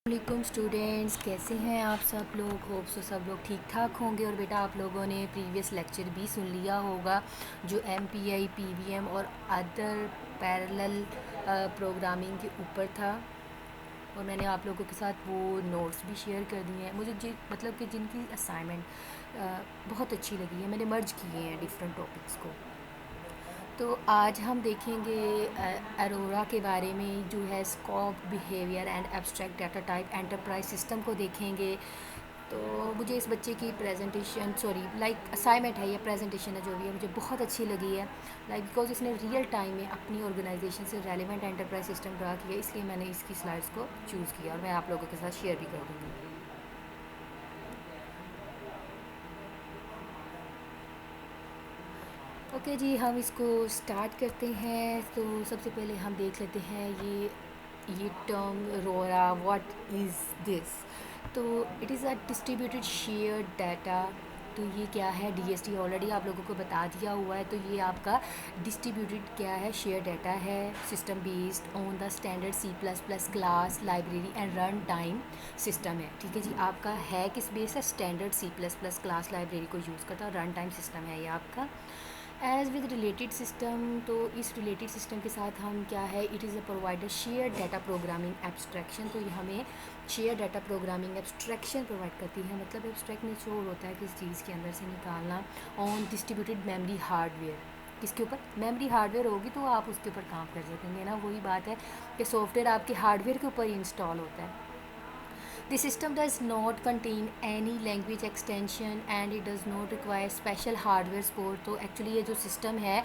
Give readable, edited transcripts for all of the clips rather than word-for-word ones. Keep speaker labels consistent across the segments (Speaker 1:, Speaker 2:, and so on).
Speaker 1: वालेकुम स्टूडेंट्स, कैसे हैं आप सब लोग। होप सो सब लोग ठीक ठाक होंगे। और बेटा आप लोगों ने प्रीवियस लेक्चर भी सुन लिया होगा जो एमपीआई पीवीएम और अदर पैरेलल प्रोग्रामिंग के ऊपर था। और मैंने आप लोगों के साथ वो नोट्स भी शेयर कर दिए हैं। मुझे मतलब कि जिनकी असाइनमेंट बहुत अच्छी लगी है, मैंने मर्ज किए हैं डिफरेंट टॉपिक्स को। तो आज हम देखेंगे अरोरा के बारे में, जो है scope, behaviour and abstract data type enterprise system को देखेंगे। तो मुझे इस बच्चे की प्रेजेंटेशन असाइनमेंट है या प्रेजेंटेशन है जो भी है, मुझे बहुत अच्छी लगी है। बिकॉज इसने रियल टाइम में अपनी ऑर्गेनाइजेशन से रेलिवेंट एंटरप्राइज सिस्टम ड्रा किया, इसलिए मैंने इसकी स्लाइड्स को चूज़ किया और मैं आप लोगों के साथ शेयर भी कर दूँगी। ओके जी, हम इसको स्टार्ट करते हैं। तो सबसे पहले हम देख लेते हैं ये टर्म रोरा, व्हाट इज़ दिस। तो it is a distributed share data. तो ये क्या है, डीएसटी ऑलरेडी आप लोगों को बता दिया हुआ है। तो ये आपका डिस्ट्रीब्यूटेड क्या है, शेयर डाटा है, system based on the standard C plus plus class library and run time system है। ठीक है जी, आपका है किस बेस है, standard C plus plus class library को यूज़ करता है, रन टाइम सिस्टम है ये आपका। एज विद रिलेटेड सिस्टम, तो इस रिलेटेड सिस्टम के साथ हम क्या है, it is a provider share data programming abstraction. तो ये हमें share data programming abstraction provide करती है। मतलब एब्स्ट्रैक्ट निचोड़ होता है किस चीज़ के अंदर से निकालना, ऑन डिस्ट्रीब्यूटेड मेमोरी हार्डवेयर। किसके ऊपर, मेमोरी हार्डवेयर होगी तो आप उसके ऊपर काम कर सकेंगे ना। वही बात है कि सॉफ्टवेयर आपके हार्डवेयर के ऊपर इंस्टॉल होता है। The system does not contain any language extension and it does not require special hardware support। तो एक्चुअली ये जो सिस्टम है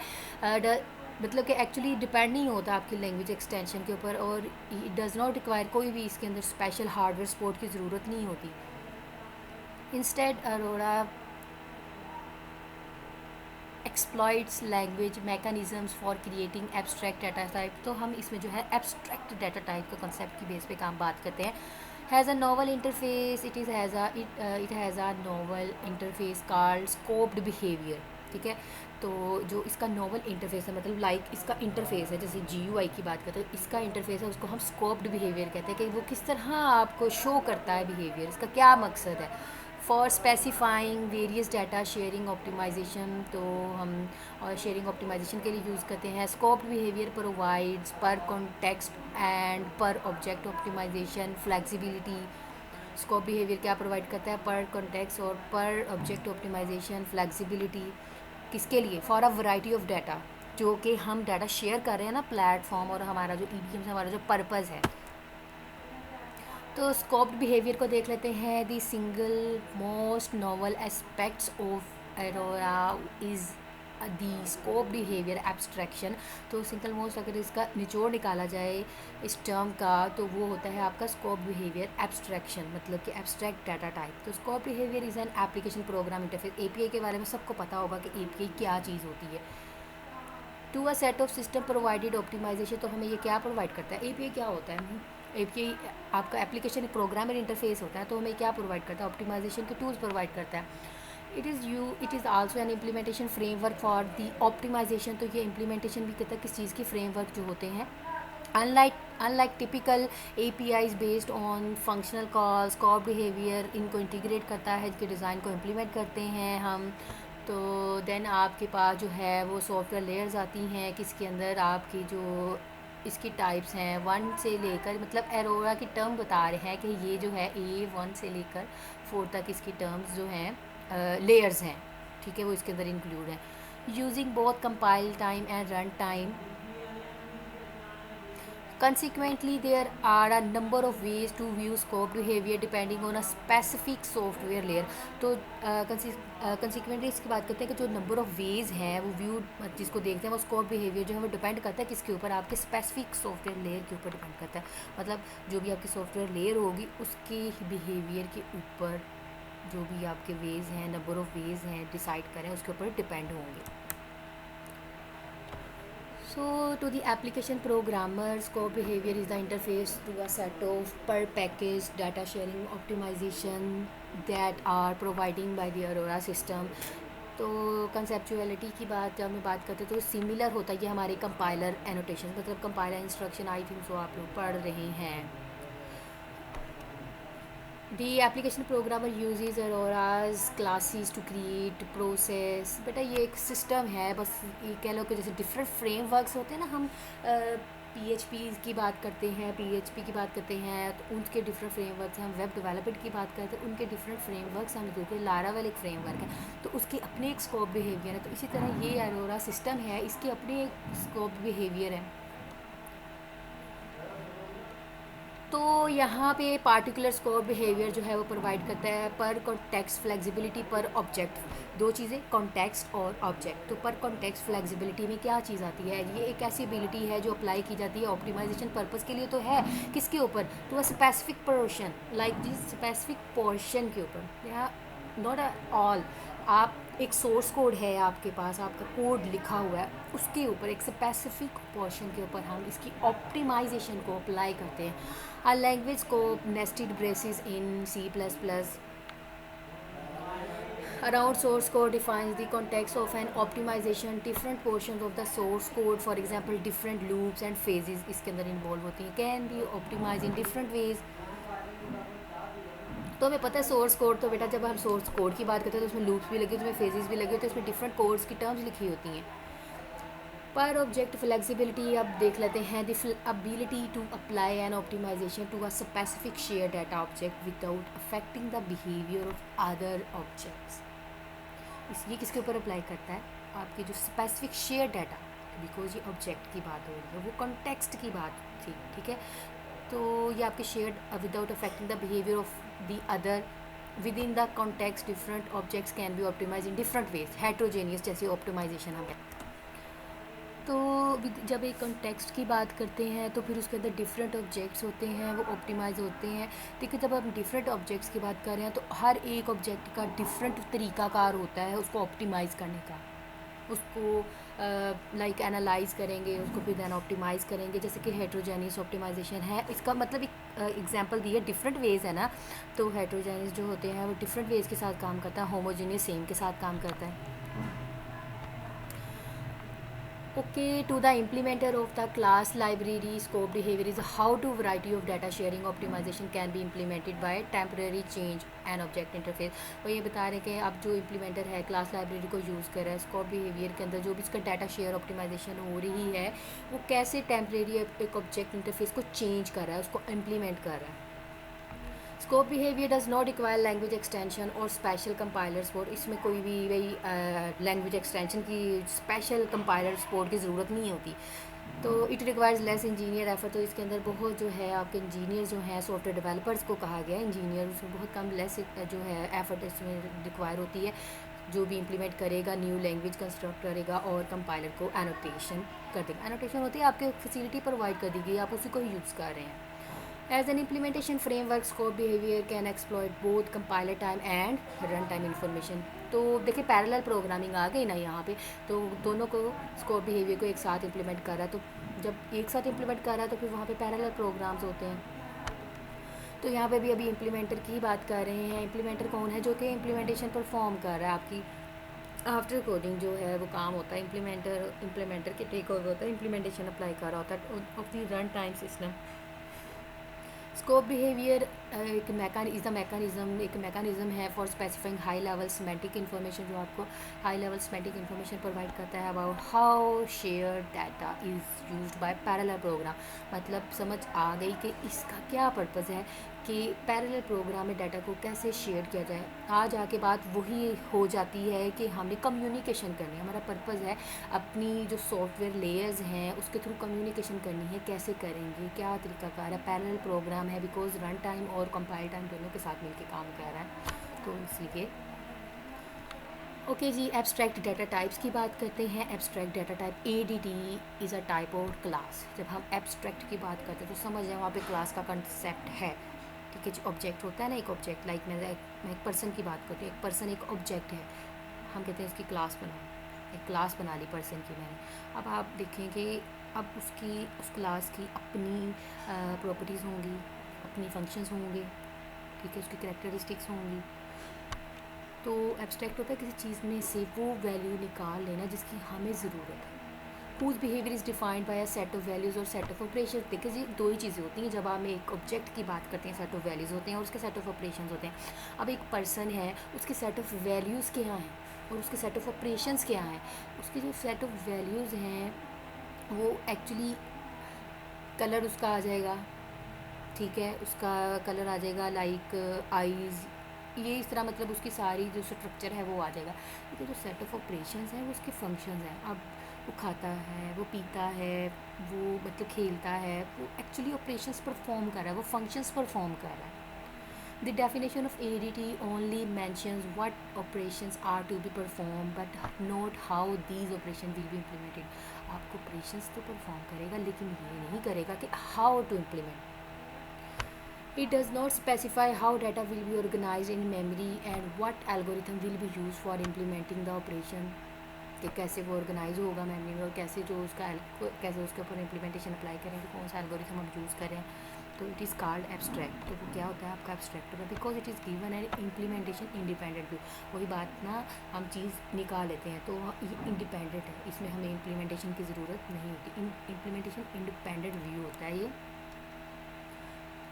Speaker 1: मतलब कि एक्चुअली डिपेंड नहीं होता आपकी लैंग्वेज एक्सटेंशन के ऊपर, और इट डज़ नॉट रिक्वायर, कोई भी इसके अंदर स्पेशल हार्डवेयर सपोर्ट की ज़रूरत नहीं होती। Instead Arora exploits language mechanisms for creating abstract data type. तो हम इसमें जो है एब्स्ट्रैक्ट डाटा टाइप के कॉन्सेप्ट की बेस पे काम बात करते हैं। Has a novel interface, it has a novel interface called scoped behaviour. ठीक है, तो जो इसका नोवल इंटरफेस है, मतलब इसका इंटरफेस है, जैसे GUI की बात करते हैं, इसका इंटरफेस है, उसको हम स्कोप्ड बिहेवियर कहते हैं कि वो किस तरह आपको शो करता है बिहेवियर, इसका क्या मकसद है। For specifying various data sharing optimization, तो हम और शेयरिंग ऑप्टिमाइजेशन के लिए यूज़ करते हैं। Scope behavior provides per context and per object optimization flexibility. Scope behavior क्या प्रोवाइड करता है, पर कॉन्टेक्स्ट और पर ऑब्जेक्ट ऑप्टिमाइजेशन फ्लेक्सिबिलिटी। किसके लिए, for a variety of data, जो कि हम डाटा शेयर कर रहे हैं ना प्लेटफॉर्म, और हमारा जो EBM से हमारा जो पर्पज़ है। तो स्कोप्ड बिहेवियर को देख लेते हैं। The single most novel aspects of Aurora is the scope behavior abstraction. तो सिंगल मोस्ट, अगर इसका निचोड़ निकाला जाए इस टर्म का, तो वो होता है आपका स्कोप बिहेवियर एब्स्ट्रैक्शन, मतलब कि एब्स्ट्रैक्ट डाटा टाइप। तो scope behaviour is an application program interface. API के बारे में सबको पता होगा कि API क्या चीज़ होती है। To a set of system provided optimization, तो हमें ये क्या प्रोवाइड करता है, API क्या होता है। API आपका एप्लीकेशन प्रोग्रामर इंटरफेस होता है, तो हमें क्या प्रोवाइड करता है, ऑप्टिमाइजेशन के टूल्स प्रोवाइड करता है। It is also an implementation framework for the optimization. तो ये इम्प्लीमेंटेशन भी करता है किस चीज़ की, फ्रेमवर्क जो होते हैं। Unlike typical APIs based on functional call, scope behaviour इनको इंटीग्रेट करता है, इसके डिज़ाइन को इम्प्लीमेंट करते हैं हम। तो देन आपके पास जो है वो सॉफ्टवेयर लेयर्स आती हैं, किसके अंदर आपकी जो इसकी टाइप्स हैं 1 से लेकर, मतलब एरोरा की टर्म बता रहे हैं कि ये जो है A1 से लेकर 4 तक इसकी टर्म्स जो हैं लेयर्स हैं। ठीक है, वो इसके अंदर इंक्लूड है। Using both compile time and run time, consequently there are a number of ways to view scope behavior depending on a specific software layer। तो consequently इसकी बात करते हैं कि जो नंबर ऑफ़ वेज हैं वो व्यू जिसको देखते हैं, वो स्कोप बिहेवियर जो है वो डिपेंड करता है किसके ऊपर, आपके स्पेसिफिक सॉफ्टवेयर लेयर के ऊपर डिपेंड करता है। मतलब जो भी आपकी सॉफ्टवेयर लेयर होगी उसके बिहेवियर के ऊपर जो भी आपके वेज हैं, नंबर ऑफ़ वेज हैं डिसाइड करें, उसके ऊपर डिपेंड होंगे। So to the application programmer, scope behavior is the interface to a set of per package data sharing optimization that are providing by the Aurora system। तो कंसेप्चुअलिटी की बात जब हम बात करते हैं तो सिमिलर होता है ये हमारे कंपाइलर एनोटेशन, मतलब compiler instruction, I think so आप लोग पढ़ रहे हैं। The application programmer uses Aurora's classes to create process। बेटा ये एक सिस्टम है, बस ये कह लो कि जैसे डिफरेंट फ्रेमवर्क्स होते हैं ना, हम PHP की बात करते हैं, PHP की बात करते हैं तो उनके डिफरेंट फ्रेमवर्क्स हैं। हम वेब डेवलपमेंट की बात करते हैं, उनके डिफरेंट फ्रेमवर्क्स हम देखते हैं। लारावेल एक फ्रेमवर्क है तो उसके अपने एक स्कोप बिहेवियर है, तो इसी तरह ये अरोरा सिस्टम है, इसके अपने एक स्कोप बिहेवियर है। तो यहाँ पे पार्टिकुलर स्कोप बिहेवियर जो है वो प्रोवाइड करता है पर कॉन्टेक्स्ट फ्लेक्सिबिलिटी पर ऑब्जेक्ट। दो चीज़ें, कॉन्टेक्स्ट और ऑब्जेक्ट। तो पर कॉन्टेक्स्ट फ्लेक्सिबिलिटी में क्या चीज़ आती है, ये एक ऐसी एबिलिटी है जो अप्लाई की जाती है ऑप्टिमाइजेशन पर्पस के लिए, तो है किसके ऊपर, to a specific portion, like जिस स्पेसिफिक पोर्शन के ऊपर, या नॉट ऑल। आप एक सोर्स कोड है आपके पास, आपका कोड लिखा हुआ है, उसके ऊपर एक स्पेसिफिक पोर्शन के ऊपर हम इसकी ऑप्टिमाइजेशन को अप्लाई करते हैं। A language scope nested braces in C++. Around source code defines the context of an optimization. Different portions of the source code, for example, different loops and phases इसके अंदर involve होती हैं, can be optimized in different ways. तो हमें पता है source code, तो बेटा जब हम सोर्स कोड की बात करते हैं तो उसमें लूप्स भी लगे, उसमें फेजेस भी लगे, तो इसमें डिफरेंट कोड्स की टर्म्स लिखी होती हैं। पर ऑब्जेक्ट फ्लेक्सिबिलिटी अब देख लेते हैं। The ability to apply an optimization to a specific share data object without affecting the behavior of other objects. ये किसके ऊपर अप्लाई करता है, आपकी जो स्पेसिफिक शेयर डाटा, बिकॉज ये ऑब्जेक्ट की बात हो रही है, वो कॉन्टेक्स्ट की बात थी, ठीक है। तो ये आपके shared without affecting the behavior of the other with in the context. Different objects can be optimize in different ways, heterogeneous जैसे ऑप्टिमाइजेशन हम। तो जब एक कॉन्टेक्स्ट की बात करते हैं तो फिर उसके अंदर डिफरेंट ऑब्जेक्ट्स होते हैं, वो ऑप्टिमाइज होते हैं। देखिए जब हम डिफरेंट ऑब्जेक्ट्स की बात कर रहे हैं तो हर एक ऑब्जेक्ट का डिफरेंट तरीक़ाकार होता है उसको ऑप्टिमाइज़ करने का। उसको लाइक एनालाइज करेंगे, उसको फिर दैन ऑप्टिमाइज़ करेंगे, जैसे कि हेट्रोजेनियस ऑप्टिमाइजेशन है। इसका मतलब एक एग्जांपल दिए, डिफरेंट वेज है ना, तो हेट्रोजेनियस जो होते हैं वो डिफरेंट वेज के साथ काम करता है, होमोजेनियस सेम के साथ काम करता है। Okay, to the implementer of the class library scope behavior is how to variety of data sharing optimization can be implemented by temporary change and object interface। वो ये बता रहे हैं कि अब जो इम्प्लीमेंटर है क्लास लाइब्रेरी को यूज़ कर रहा है स्कोप बिहेवियर के अंदर, जो भी इसका डाटा शेयर ऑप्टिमाइजेशन हो रही है वो कैसे टेम्परेरी एक ऑब्जेक्ट इंटरफेस को चेंज कर रहा है, उसको इम्प्लीमेंट कर रहा है। Scope behaviour does not require language extension और स्पेशल कंपाइलर सपोर्ट। इसमें कोई भी वही लैंग्वेज एक्सटेंशन की स्पेशल कंपाइलर सपोर्ट की ज़रूरत नहीं होती। तो it requires less engineer effort. तो इसके अंदर बहुत जो है आपके इंजीनियर जो हैं, सॉफ्टवेयर डेवलपर्स को कहा गया है इंजीनियर, उसमें बहुत कम लेस जो है एफर्ट इसमें रिक्वायर होती है। जो भी इम्प्लीमेंट करेगा न्यू लैंग्वेज कंस्ट्रक्ट करेगा और कंपाइलर को एनोटेशन कर देगा। एनोटेशन होती है आपके फैसिलिटी प्रोवाइड कर दी गई, आप उसी को ही यूज़ कर रहे हैं। As an implementation framework, scope behavior can exploit both compiler time and runtime information। तो देखिए पैरेलल प्रोग्रामिंग आ गई ना यहाँ पे, तो दोनों को स्कोप बिहेवियर को एक साथ इम्प्लीमेंट कर रहा है। तो जब एक साथ इम्प्लीमेंट कर रहा है तो फिर वहाँ पे पैरेलल प्रोग्राम्स होते हैं। तो यहाँ पे भी अभी इम्प्लीमेंटर की बात कर रहे हैं। इम्प्लीमेंटर कौन है, जो कि इम्प्लीमेंटेशन परफॉर्म कर रहा है आपकी आफ्टर कोडिंग जो है वो काम होता है। इम्प्लीमेंटर के टेक ओवर होता है, इम्प्लीमेंटेशन अप्लाई कर रहा होता है of the run time system. Scope behavior एक मैकानिज़म है for specifying high level semantic information, जो आपको high level semantic information provide करता है about how share data is used by parallel program. मतलब समझ आ गई कि इसका क्या पर्पज़ है कि पैरेलल प्रोग्राम में डाटा को कैसे शेयर किया जाए। आज आके बात वही हो जाती है कि हमने कम्युनिकेशन करनी है, हमारा पर्पज़ है अपनी जो सॉफ्टवेयर लेयर्स हैं उसके थ्रू कम्युनिकेशन करनी है। कैसे करेंगे, क्या तरीकाकार है, पैरेलल प्रोग्राम है बिकॉज रन टाइम और कंपाइल टाइम दोनों के साथ मिलकर काम कर रहा है, तो इसलिए ओके जी। एब्स्ट्रैक्ट डाटा टाइप्स की बात करते हैं। Abstract data type ADT is a type of class. जब हम एब्स्ट्रैक्ट की बात करते हैं तो समझ जाए वहाँ पे क्लास का कंसेप्ट है, ठीक है जी। ऑब्जेक्ट होता है ना, एक ऑब्जेक्ट, लाइक मैं एक पर्सन की बात करती हूँ, एक पर्सन एक ऑब्जेक्ट है, हम कहते हैं इसकी क्लास बनाओ, एक क्लास बना ली पर्सन की मैंने। अब आप देखें कि अब उस क्लास की अपनी प्रॉपर्टीज़ होंगी, अपनी फंक्शंस होंगे, ठीक है, उसकी कैरेक्टरिस्टिक्स होंगी। तो एब्स्ट्रैक्ट होता है किसी चीज़ में से वो वैल्यू निकाल लेना जिसकी हमें ज़रूरत है। whose behavior is defined by a set of values और set of operations। देखिए जी, दो ही चीज़ें होती हैं जब हम एक ऑब्जेक्ट की बात करते हैं, सेट ऑफ वैल्यूज़ होते हैं और उसके सेट ऑफ ऑपरेशंस होते हैं। अब एक पर्सन है, उसके सेट ऑफ वैल्यूज़ क्या हैं और उसके सेट ऑफ ऑपरेशंस क्या हैं। उसके जो सेट ऑफ वैल्यूज़ हैं वो एक्चुअली कलर उसका आ जाएगा, ठीक है, उसका कलर आ जाएगा लाइक आइज़, ये इस तरह मतलब उसकी सारी जो स्ट्रक्चर है वो आ जाएगा। लेकिन जो सेट ऑफ ऑपरेशंस हैं वो उसके फंक्शंस हैं। अब वो खाता है, वो पीता है, वो मतलब खेलता है, वो एक्चुअली ऑपरेशंस परफॉर्म कर रहा है, वो फंक्शंस परफॉर्म कर रहा है। The definition of ADT only mentions what operations are to be performed but not how these operations will be implemented। आपको operations तो perform करेगा लेकिन ये नहीं करेगा कि how to implement। It does not specify how data will be organized in memory and what algorithm will be used for implementing the operation। कि कैसे वो ऑर्गेनाइज होगा मेमोरी में और कैसे जो उसका कैसे उसके ऊपर इम्प्लीमेंटेशन अप्लाई करेंगे, कौन सा एल्गोरिथम हम यूज़ करें। तो इट इज़ कॉल्ड एब्स्ट्रैक्ट। तो वो क्या होता है आपका एब्स्ट्रैक्ट होगा because it is given an implementation independent view. वही बात ना, हम चीज़ निकाल लेते हैं तो ये इंडिपेंडेंट है, इसमें हमें इम्प्लीमेंटेशन की ज़रूरत नहीं होती। इम्प्लीमेंटेशन इंडिपेंडेंट व्यू होता है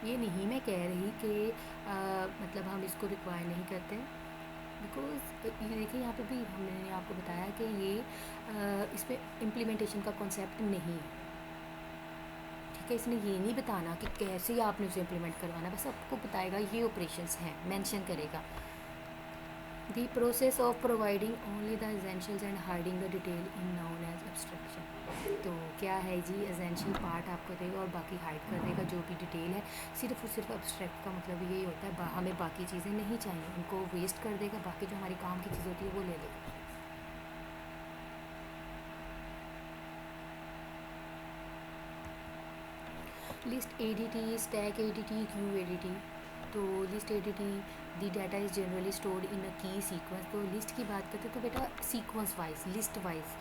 Speaker 1: ये नहीं मैं कह रही कि मतलब हम इसको रिक्वायर नहीं करते, बिकॉज ये देखिए यहाँ पे भी हमने आपको बताया कि ये इसमें इम्प्लीमेंटेशन का कॉन्सेप्ट नहीं है, ठीक है। इसने ये नहीं बताना कि कैसे आपने उसे इम्प्लीमेंट करवाना, बस आपको बताएगा ये ऑपरेशंस हैं, मेंशन करेगा। The process of providing only the essentials and hiding the detail in known as abstraction. तो क्या है जी, एसेंशियल पार्ट आपको देगा और बाकी हाइड कर देगा जो भी डिटेल है। सिर्फ और सिर्फ एब्स्ट्रैक्ट का मतलब यही होता है हमें बाकी चीज़ें नहीं चाहिए, उनको वेस्ट कर देगा, बाकी जो हमारी काम की चीज़ होती है वो ले लेगा। List ADT, stack ADT, queue ADT। तो list ADT, the data is generally stored in a key sequence. तो लिस्ट की बात करते हैं तो बेटा sequence wise, list wise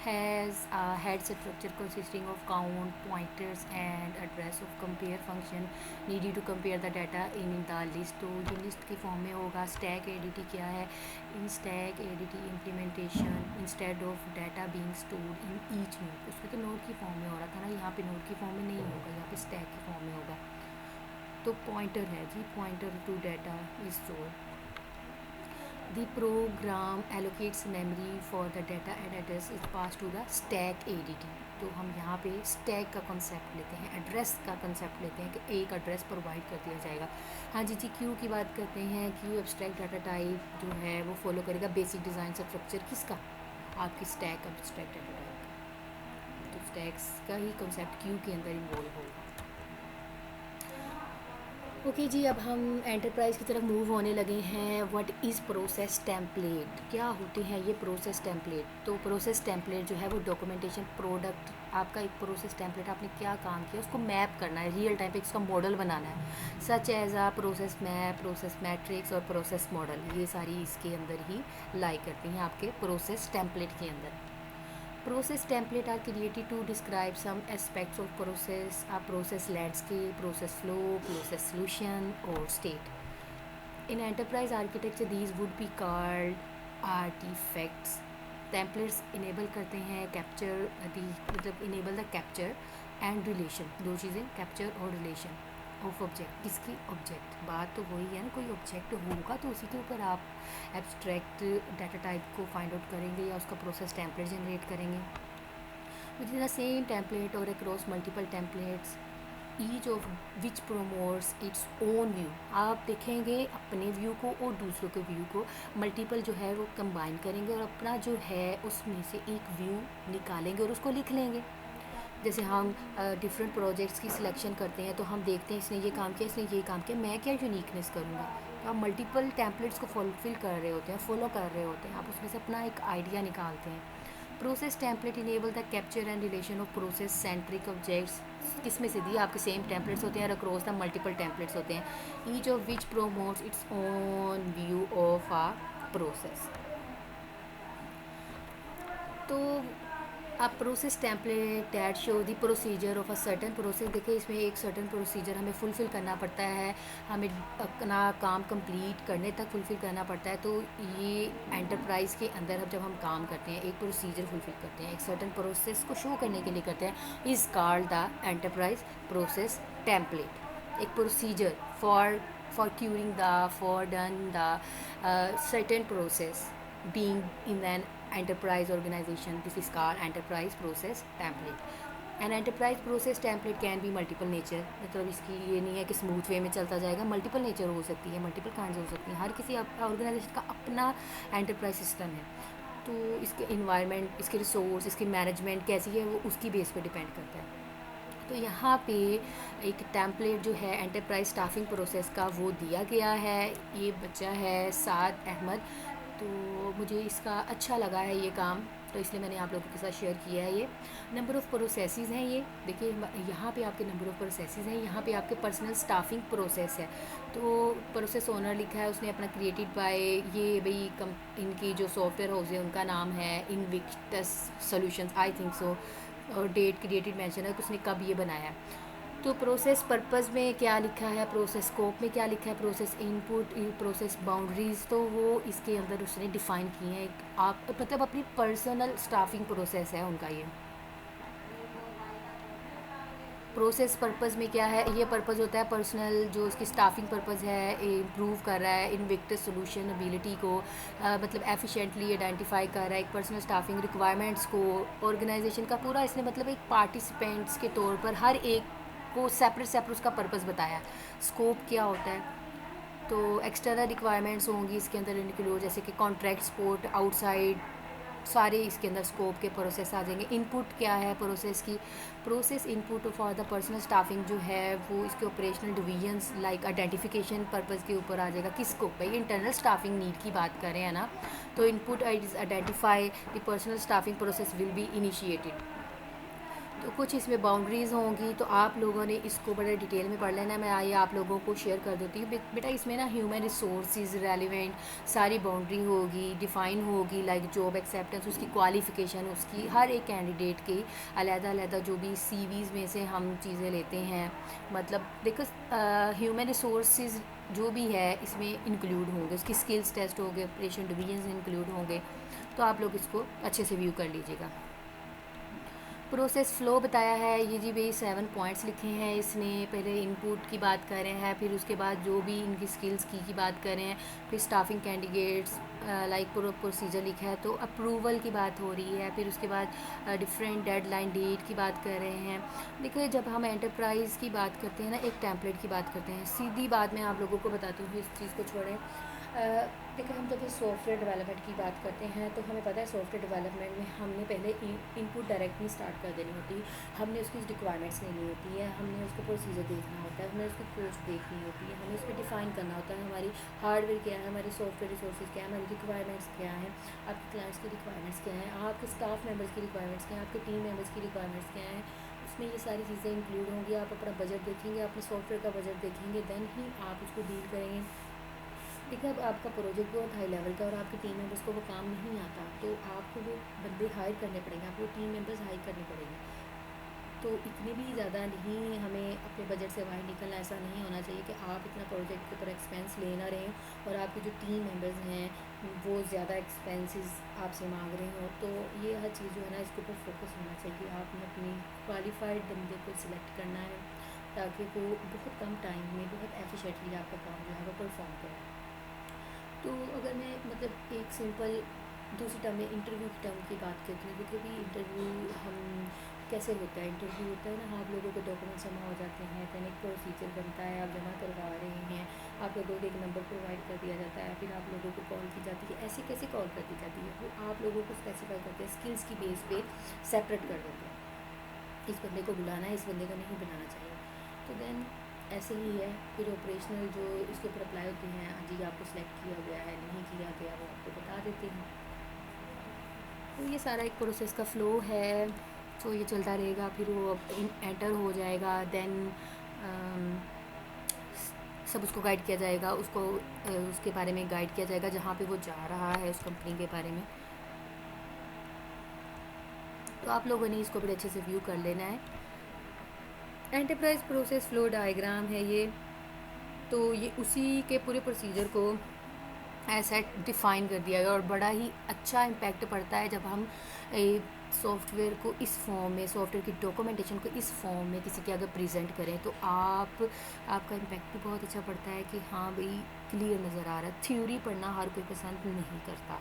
Speaker 1: has a head structure consisting of count, pointers and address of compare function needed to compare the data in the list। तो ये list के फॉर्म में होगा। स्टैक ADT क्या है, in stack ADT implementation instead of data being stored in each node. उसमें तो node की फॉर्म में हो रहा था ना, यहाँ पे नोड की फॉर्म में नहीं होगा, यहाँ पे स्टैक की फॉर्म में होगा। तो पॉइंटर है जी, pointer to data is stored. The program allocates memory for the data and address is passed to the stack ADT। तो हम यहाँ पे स्टैक का कंसेप्ट लेते हैं, एड्रेस का कंसेप्ट लेते हैं कि एक एड्रेस प्रोवाइड कर दिया जाएगा। हाँ जी जी, क्यू की बात करते हैं। क्यू एब्स्ट्रैक्ट डाटा टाइप जो है वो फॉलो करेगा बेसिक डिज़ाइन स्ट्रक्चर किसका, आपकी स्टैक एब्स्ट्रैक्ट डाटा टाइप। तो स्टैक्स का ही कंसेप्ट क्यू के अंदर इन्वॉल्व होगा। ओके जी, अब हम एंटरप्राइज की तरफ मूव होने लगे हैं। व्हाट इज़ प्रोसेस टेम्पलेट, क्या होते हैं ये प्रोसेस टेम्पलेट। तो प्रोसेस टेम्पलेट जो है वो डॉक्यूमेंटेशन प्रोडक्ट, आपका एक प्रोसेस टेम्पलेट आपने क्या काम किया उसको मैप करना है, रियल टाइम पे इसका मॉडल बनाना है। सच एज आ प्रोसेस मैप, प्रोसेस मैट्रिक्स और प्रोसेस मॉडल, ये सारी इसके अंदर ही लाई करती हैं आपके प्रोसेस टेम्पलेट के अंदर। Process template are created to describe some aspects of process, a process landscape, process flow, process solution or state. In enterprise architecture, these would be called artifacts। templates enable करते हैं capture मतलब enable the capture and relation, दो चीज़ें capture और relation of object. किसकी object, बात तो वही है ना, कोई ऑब्जेक्ट होगा तो उसी के ऊपर आप एब्स्ट्रैक्ट डाटा टाइप को फाइंड आउट करेंगे या उसका प्रोसेस टेम्पलेट जनरेट करेंगे with in the same template और across multiple templates each of which promotes its own view. आप देखेंगे अपने व्यू को और दूसरों के व्यू को मल्टीपल जो है वो कंबाइन करेंगे और अपना जो है उसमें से एक व्यू निकालेंगे और उसको लिख लेंगे। जैसे हम डिफरेंट प्रोजेक्ट्स की सिलेक्शन करते हैं तो हम देखते हैं इसने ये काम किया, इसने ये काम किया, मैं क्या यूनिकनेस करूँगा। तो आप मल्टीपल टेम्पलेट्स को फुलफिल कर रहे होते हैं, फॉलो कर रहे होते हैं, आप उसमें से अपना एक आइडिया निकालते हैं। Process template enable the capture and relation of process centric objects. किस में से दिए, आपके सेम टेम्पलेट्स होते हैं, अक्रॉस द मल्टीपल टेम्पलेट्स होते हैं। Each of which promotes its own view of a process. तो अब process template that show the procedure of a certain process. देखिए इसमें एक सर्टन प्रोसीजर हमें फुलफ़िल करना पड़ता है, हमें अपना काम कंप्लीट करने तक फुलफ़िल करना पड़ता है। तो ये एंटरप्राइज़ के अंदर अब जब हम काम करते हैं, एक प्रोसीजर फुलफ़िल करते हैं, एक सर्टन प्रोसेस को शो करने के लिए करते हैं, is called the enterprise process template. एक procedure for curing the for done the certain process being in an enterprise organization. This is called enterprise process template. An enterprise process template can be multiple nature, मतलब इसकी ये नहीं है कि smooth way में चलता जाएगा, मल्टीपल नेचर हो सकती है, मल्टीपल काइंड हो सकती हैं। हर किसी ऑर्गेनाइजेशन का अपना एंटरप्राइज सिस्टम है, तो इसके इन्वायरमेंट, इसके रिसोर्स, इसकी मैनेजमेंट कैसी है वो उसकी बेस पे डिपेंड करता है। तो यहाँ पे एक टेम्पलेट जो है एंटरप्राइज स्टाफिंग प्रोसेस का वो दिया गया है। ये बच्चा है साद अहमद, तो मुझे इसका अच्छा लगा है ये काम, तो इसलिए मैंने आप लोगों के साथ शेयर किया है। ये नंबर ऑफ़ प्रोसेसेस हैं, ये देखिए यहाँ पे आपके नंबर ऑफ़ प्रोसेसेस हैं, यहाँ पे आपके पर्सनल स्टाफिंग प्रोसेस है। तो प्रोसेस ओनर लिखा है उसने अपना क्रिएटेड बाय, ये भाई इनकी जो सॉफ्टवेयर हाउस है उनका नाम है Invictus solutions, I think so. और डेट क्रिएटेड मेंशन है कि उसने कब ये बनाया। तो प्रोसेस पर्पस में क्या लिखा है, प्रोसेस स्कोप में क्या लिखा है, प्रोसेस इनपुट, प्रोसेस बाउंड्रीज़, तो वो इसके अंदर उसने डिफ़ाइन की हैं। आप मतलब अपनी पर्सनल स्टाफिंग प्रोसेस है उनका ये। प्रोसेस पर्पस में क्या है, ये पर्पस होता है पर्सनल, जो इसकी स्टाफिंग पर्पस है, इम्प्रूव कर रहा है इनविक्टस सोल्यूशन एबिलिटी को, मतलब एफिशिएंटली आइडेंटिफाई कर रहा है एक पर्सनल स्टाफिंग रिक्वायरमेंट्स को ऑर्गेनाइजेशन का पूरा। इसने मतलब एक पार्टिसिपेंट्स के तौर पर हर एक को सेपरेट उसका पर्पस बताया, स्कोप क्या होता है। तो एक्सटर्नल रिक्वायरमेंट्स होंगी इसके अंदर इंक्लूड, जैसे कि कॉन्ट्रैक्ट सपोर्ट आउटसाइड, सारे इसके अंदर स्कोप के प्रोसेस आ जाएंगे। इनपुट क्या है प्रोसेस की, process input for the personal staffing जो है वो इसके operational divisions like identification purpose के ऊपर आ जाएगा। किसको भाई, इंटरनल स्टाफिंग नीड की बात करें है ना। तो input is identify the personal staffing process will be initiated. तो कुछ इसमें बाउंड्रीज़ होंगी, तो आप लोगों ने इसको बड़े डिटेल में पढ़ लेना। मैं आइए आप लोगों को शेयर कर देती हूँ। बेटा इसमें ना ह्यूमन रिसोर्सेज रेलिवेंट सारी बाउंड्री होगी, डिफ़ाइन होगी, लाइक जॉब एक्सेप्टेंस, उसकी क्वालिफ़िकेशन, उसकी हर एक कैंडिडेट की अलग-अलग जो भी सीवीज़ में से हम चीज़ें लेते हैं, मतलब देखो ह्यूमन रिसोर्सेज जो भी है इसमें इंक्लूड होंगे, उसकी स्किल्स टेस्ट होंगे, ऑपरेशन डिवीजन इंक्लूड होंगे। तो आप लोग इसको अच्छे से व्यू कर लीजिएगा। प्रोसेस फ़्लो बताया है, ये जी भाई 7 पॉइंट्स लिखे हैं इसने। पहले इनपुट की बात कर रहे हैं, फिर उसके बाद जो भी इनकी स्किल्स की बात कर रहे हैं, फिर स्टाफिंग कैंडिडेट्स लाइक प्रोसीजर लिखा है, तो अप्रूवल की बात हो रही है, फिर उसके बाद डिफरेंट डेडलाइन डेट की बात कर रहे हैं। देखिए जब हम एंटरप्राइज़ की बात करते हैं ना, एक टेम्पलेट की बात करते हैं, सीधी बात मैं आप लोगों को बताती हूँ, इस चीज़ को छोड़ें। देखिए हम जब सॉफ्टवेयर डेवलपमेंट की बात करते हैं तो हमें पता है सॉफ्टवेयर डेवलपमेंट में हमने पहले इनपुट डायरेक्टली स्टार्ट कर देनी होती है, हमने उसकी रिक्वायरमेंट्स लेनी होती है, हमने उसका प्रोसीजर देखना होता है, हमें उसकी कॉस्ट देखनी होती है, हमें उसमें डिफ़ाइन करना होता है हमारी हार्डवेयर क्या है, हमारी सॉफ्टवेयर रिसोर्सेज क्या है, हमारी रिक्वायरमेंट्स क्या हैं, आपके क्लाइंट्स की रिक्वायरमेंट्स क्या हैं, आपके स्टाफ मेम्बर्स की रिक्वायरमेंट्स क्या हैं, आपके टीम मेम्बर्स की रिक्वायरमेंट्स क्या हैं। उसमें ये सारी चीज़ें इंक्लूड होंगी। आप अपना बजट देखेंगे, अपने सॉफ्टवेयर का बजट देखेंगे, देन ही आप उसको डील करेंगे। देखिए अब आपका प्रोजेक्ट बहुत हाई लेवल का और आपकी टीम मेंबर्स को वो काम नहीं आता, तो आपको वो बंदे हायर करने पड़ेंगे, आपको टीम मेंबर्स हायर करने पड़ेंगे। तो इतने भी ज़्यादा नहीं हमें अपने बजट से बाहर निकलना, ऐसा नहीं होना चाहिए कि आप इतना प्रोजेक्ट के ऊपर एक्सपेंस ले ना रहे और आपके जो टीम मेंबर्स हैं वो ज़्यादा एक्सपेंसेस आपसे मांग रहे हो। तो ये हर चीज़ जो है ना, इसके ऊपर फोकस होना चाहिए। आपने अपनी क्वालिफाइड बंदे को सिलेक्ट करना है ताकि वो बहुत कम टाइम में बहुत एफिशिएंटली आपका काम जो है वो परफॉर्म करे। तो अगर मैं मतलब एक सिंपल दूसरी टर्म में इंटरव्यू की टर्म की बात करती हूँ, क्योंकि इंटरव्यू हम कैसे होता है, इंटरव्यू होता है ना, आप लोगों के डॉक्यूमेंट्स जमा हो जाते हैं, दैन एक प्रोसीजर बनता है, आप जमा करवा रहे हैं, आप लोगों को एक नंबर प्रोवाइड कर दिया जाता है, फिर आप लोगों को कॉल की जाती है। ऐसे कैसे कॉल कर दी जाती है, वो आप लोगों को स्पेसिफाई करते हैं, स्किल्स की बेस पे सेपरेट कर देते हैं, इस बंदे को बुलाना है, इस बंदे को नहीं बुलाना चाहिए। तो दैन ऐसे ही है। फिर ऑपरेशनल जो इसके ऊपर अप्लाई होते हैं, हाँ जी आपको सिलेक्ट किया गया है नहीं किया गया, वो आपको बता देते हैं। तो ये सारा एक प्रोसेस का फ़्लो है, तो ये चलता रहेगा, फिर वो एंटर हो जाएगा, देन सब उसको गाइड किया जाएगा, उसको उसके बारे में गाइड किया जाएगा जहाँ पे वो जा रहा है, उस कंपनी के बारे में। तो आप लोगों ने इसको बड़े अच्छे से व्यू कर लेना है। एंटरप्राइज प्रोसेस फ्लो डायग्राम है ये, तो ये उसी के पूरे प्रोसीजर को ऐसा डिफ़ाइन कर दिया है और बड़ा ही अच्छा इम्पैक्ट पड़ता है जब हम सॉफ्टवेयर को इस फॉर्म में, सॉफ्टवेयर की डॉक्यूमेंटेशन को इस फॉर्म में किसी के अगर प्रेजेंट करें तो आपका इम्पैक्ट भी बहुत अच्छा पड़ता है कि हाँ भाई क्लियर नज़र आ रहा है। थ्योरी पढ़ना हर कोई पसंद नहीं करता,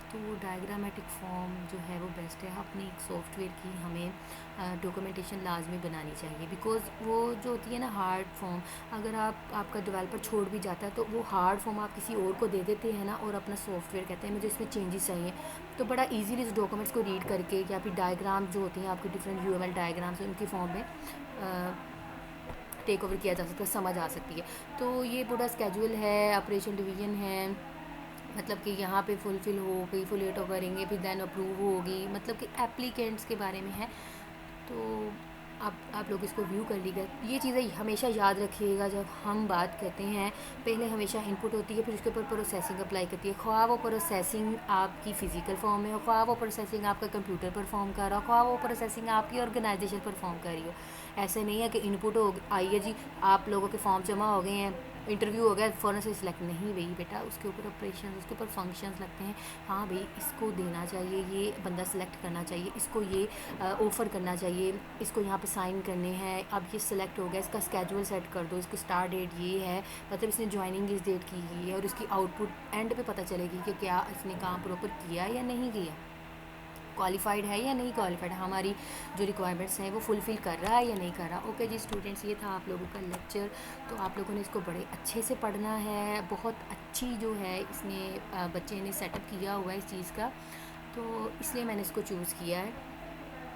Speaker 1: तो डायग्रामेटिक फॉर्म जो है वो बेस्ट है। अपनी एक सॉफ्टवेयर की हमें डॉक्यूमेंटेशन लाजमी बनानी चाहिए, बिकॉज़ वो जो होती है ना हार्ड फॉर्म, अगर आपका डेवलपर छोड़ भी जाता है तो वो हार्ड फॉर्म आप किसी और को दे देते हैं ना, और अपना सॉफ्टवेयर कहते हैं मुझे इसमें चेंजेस चाहिए, तो बड़ा इजीली इस डॉक्यूमेंट्स को रीड करके या फिर डायग्राम जो होती हैं आपकी डिफरेंट यूएमएल डायग्राम्स उनकी फॉर्म में टेक ओवर किया जा सकता है, समझ आ सकती है। तो ये पूरा स्केड्यूल है, ऑपरेशन डिवीजन है, मतलब कि यहाँ पे फुलफ़िल हो गई, फुल ऑटो करेंगे फिर देन अप्रूव होगी, मतलब कि एप्लीकेंट्स के बारे में है। तो आप लोग इसको व्यू कर लीजिएगा। ये चीज़ें हमेशा याद रखिएगा जब हम बात करते हैं, पहले हमेशा इनपुट होती है फिर उसके ऊपर प्रोसेसिंग अप्लाई करती है, ख्वाह वो प्रोसेसिंग आपकी फ़िज़िकल फॉर्म में हो, ख्वाह वो प्रोसेसिंग आपका कंप्यूटर पर फॉर्म कर रहा हो, ख्वाह वो प्रोसेसिंग आपकी ऑर्गेनाइजेशन पर फॉर्म कर रही हो। ऐसे नहीं है कि इनपुट हो आई है जी, आप लोगों के फॉर्म जमा हो गए हैं, इंटरव्यू हो गया, फ़ौरन से सिलेक्ट नहीं भाई बेटा, उसके ऊपर ऑपरेशन, उसके ऊपर फंक्शंस लगते हैं। हाँ भाई इसको देना चाहिए, ये बंदा सेलेक्ट करना चाहिए, इसको ये ऑफ़र करना चाहिए, इसको यहाँ पे साइन करने हैं, अब ये सिलेक्ट हो गया, इसका स्केड्यूल सेट कर दो, इसकी स्टार्ट डेट ये है, मतलब इसने ज्वाइनिंग इस डेट की है, और इसकी आउटपुट एंड पे पता चलेगी कि क्या इसने काम प्रॉपर किया या नहीं किया, क्वालिफाइड है या नहीं क्वालिफाइड, हमारी जो रिक्वायरमेंट्स हैं वो फुलफ़िल कर रहा है या नहीं कर रहा। ओके जी स्टूडेंट्स, ये था आप लोगों का लेक्चर। तो आप लोगों ने इसको बड़े अच्छे से पढ़ना है, बहुत अच्छी जो है इसने बच्चे ने सेटअप किया हुआ है इस चीज़ का, तो इसलिए मैंने इसको चूज़ किया है।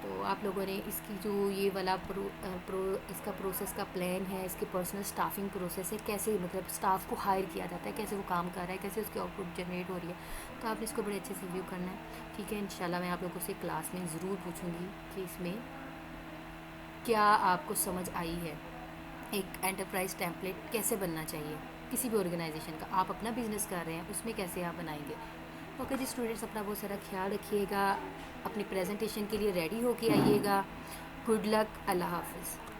Speaker 1: तो आप लोगों ने इसकी जो ये वाला इसका प्रोसेस का प्लान है, इसके पर्सनल स्टाफिंग प्रोसेस है, कैसे मतलब स्टाफ को हायर किया जाता है, कैसे वो काम कर रहा है, कैसे उसकी आउटपुट जनरेट हो रही है, तो आपने इसको बड़े अच्छे से रिव्यू करना है। ठीक है, इंशाल्लाह मैं आप लोगों से क्लास में ज़रूर पूछूंगी कि इसमें क्या आपको समझ आई है, एक एंटरप्राइज टेम्पलेट कैसे बनना चाहिए किसी भी ऑर्गेनाइजेशन का, आप अपना बिजनेस कर रहे हैं उसमें कैसे आप बनाएंगे। ओके जी स्टूडेंट्स, अपना बहुत सारा ख्याल रखिएगा, अपनी प्रेजेंटेशन के लिए रेडी होके आइएगा। गुड लक, अल्लाह हाफिज़।